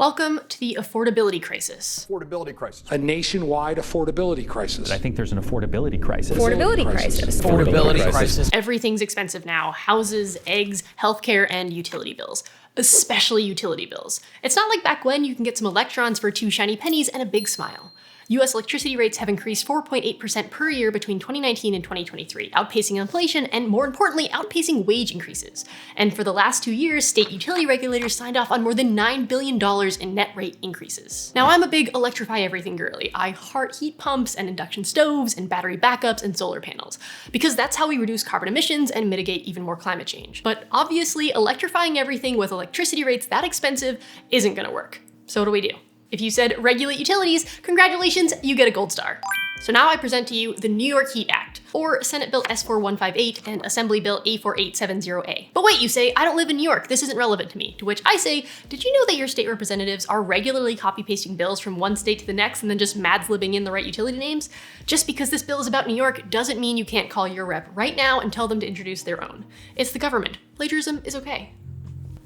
Welcome to the affordability crisis. Affordability crisis. A nationwide affordability crisis. I think there's an affordability crisis. Affordability crisis. Affordability crisis. Everything's expensive now. Houses, eggs, healthcare, and utility bills. Especially utility bills. It's not like back when you can get some electrons for 2 shiny pennies and a big smile. US electricity rates have increased 4.8% per year between 2019 and 2023, outpacing inflation and, more importantly, outpacing wage increases. And for the last 2 years, state utility regulators signed off on more than $9 billion in net rate increases. Now, I'm a big electrify everything girly. I heart heat pumps and induction stoves and battery backups and solar panels, because that's how we reduce carbon emissions and mitigate even more climate change. But obviously, electrifying everything with electricity rates that expensive isn't gonna work. So what do we do? If you said regulate utilities, congratulations, you get a gold star. So now I present to you the New York Heat Act, or Senate Bill S4158 and Assembly Bill A4870A. But wait, you say, I don't live in New York, this isn't relevant to me. To which I say, did you know that your state representatives are regularly copy-pasting bills from one state to the next and then just mad-libbing in the right utility names? Just because this bill is about New York doesn't mean you can't call your rep right now and tell them to introduce their own. It's the government. Plagiarism is okay.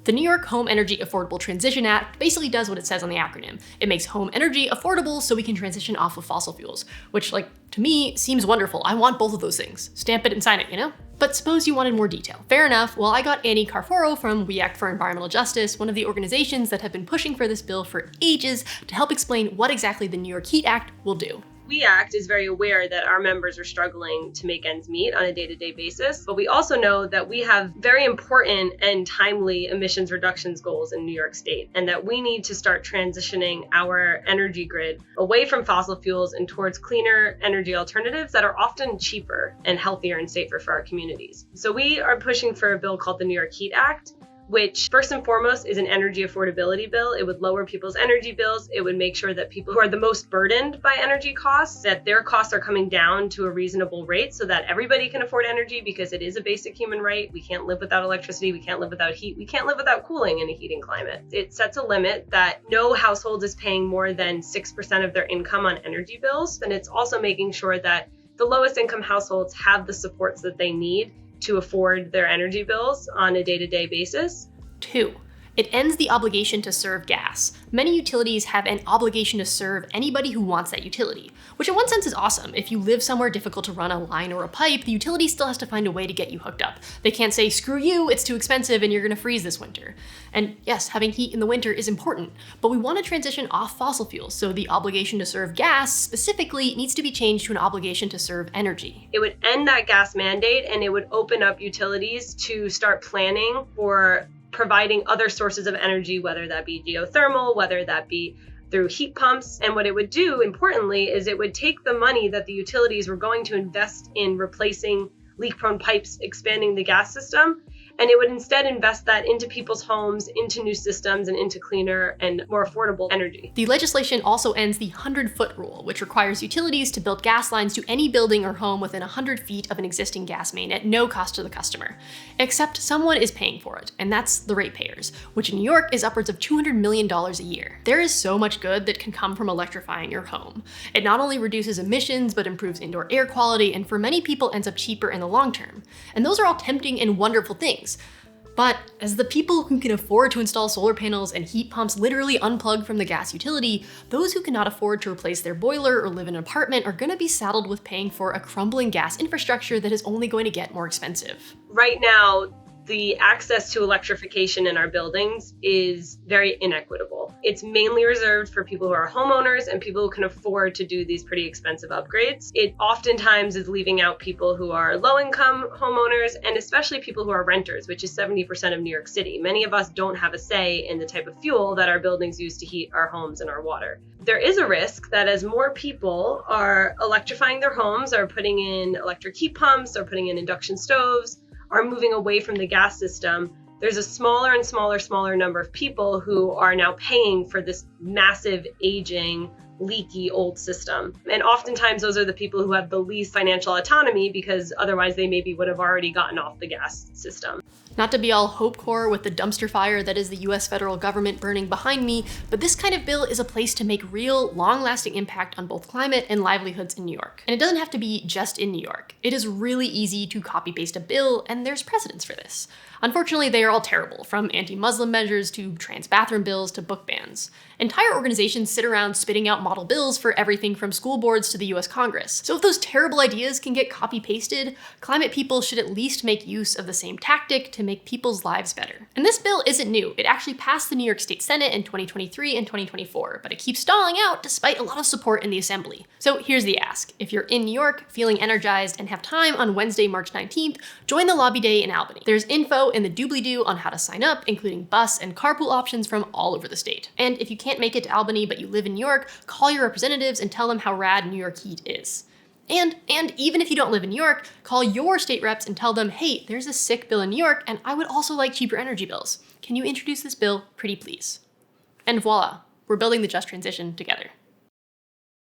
The New York Home Energy Affordable Transition Act basically does what it says on the acronym. It makes home energy affordable so we can transition off of fossil fuels, which, to me, seems wonderful. I want both of those things. Stamp it and sign it, you know? But suppose you wanted more detail. Fair enough. Well, I got Annie Carforo from We Act for Environmental Justice, one of the organizations that have been pushing for this bill for ages, to help explain what exactly the New York Heat Act will do. We Act is very aware that our members are struggling to make ends meet on a day-to-day basis, but we also know that we have very important and timely emissions reductions goals in New York State, and that we need to start transitioning our energy grid away from fossil fuels and towards cleaner energy alternatives that are often cheaper and healthier and safer for our communities. So we are pushing for a bill called the New York Heat Act, which first and foremost is an energy affordability bill. It would lower people's energy bills. It would make sure that people who are the most burdened by energy costs, that their costs are coming down to a reasonable rate so that everybody can afford energy, because it is a basic human right. We can't live without electricity. We can't live without heat. We can't live without cooling in a heating climate. It sets a limit that no household is paying more than 6% of their income on energy bills. And it's also making sure that the lowest income households have the supports that they need to afford their energy bills on a day-to-day basis. 2. It ends the obligation to serve gas. Many utilities have an obligation to serve anybody who wants that utility, which in one sense is awesome. If you live somewhere difficult to run a line or a pipe, the utility still has to find a way to get you hooked up. They can't say, screw you, it's too expensive and you're gonna freeze this winter. And yes, having heat in the winter is important, but we wanna transition off fossil fuels, so the obligation to serve gas specifically needs to be changed to an obligation to serve energy. It would end that gas mandate, and it would open up utilities to start planning for providing other sources of energy, whether that be geothermal, whether that be through heat pumps. And what it would do, importantly, is it would take the money that the utilities were going to invest in replacing leak-prone pipes, expanding the gas system, and it would instead invest that into people's homes, into new systems, and into cleaner and more affordable energy. The legislation also ends the 100-foot rule, which requires utilities to build gas lines to any building or home within 100 feet of an existing gas main at no cost to the customer. Except someone is paying for it, and that's the ratepayers, which in New York is upwards of $200 million a year. There is so much good that can come from electrifying your home. It not only reduces emissions, but improves indoor air quality, and for many people ends up cheaper in the long term. And those are all tempting and wonderful things. But as the people who can afford to install solar panels and heat pumps literally unplug from the gas utility, those who cannot afford to replace their boiler or live in an apartment are going to be saddled with paying for a crumbling gas infrastructure that is only going to get more expensive. Right now, the access to electrification in our buildings is very inequitable. It's mainly reserved for people who are homeowners and people who can afford to do these pretty expensive upgrades. It oftentimes is leaving out people who are low-income homeowners, and especially people who are renters, which is 70% of New York City. Many of us don't have a say in the type of fuel that our buildings use to heat our homes and our water. There is a risk that as more people are electrifying their homes, are putting in electric heat pumps, are putting in induction stoves, are moving away from the gas system, there's a smaller and smaller number of people who are now paying for this massive aging leaky old system. And oftentimes those are the people who have the least financial autonomy because otherwise they maybe would have already gotten off the gas system. Not to be all hopecore with the dumpster fire that is the US federal government burning behind me, but this kind of bill is a place to make real, long-lasting impact on both climate and livelihoods in New York. And it doesn't have to be just in New York. It is really easy to copy-paste a bill, and there's precedents for this. Unfortunately, they are all terrible, from anti-Muslim measures to trans bathroom bills to book bans. Entire organizations sit around spitting out model bills for everything from school boards to the US Congress. So if those terrible ideas can get copy-pasted, climate people should at least make use of the same tactic to make people's lives better. And this bill isn't new. It actually passed the New York State Senate in 2023 and 2024, but it keeps stalling out despite a lot of support in the Assembly. So here's the ask. If you're in New York, feeling energized, and have time on Wednesday, March 19th, join the lobby day in Albany. There's info in the doobly-doo on how to sign up, including bus and carpool options from all over the state. And if you can't make it to Albany but you live in New York, call your representatives and tell them how rad New York heat is. And even if you don't live in New York, call your state reps and tell them, hey, there's a sick bill in New York and I would also like cheaper energy bills. Can you introduce this bill, pretty please? And voila, we're building the just transition together.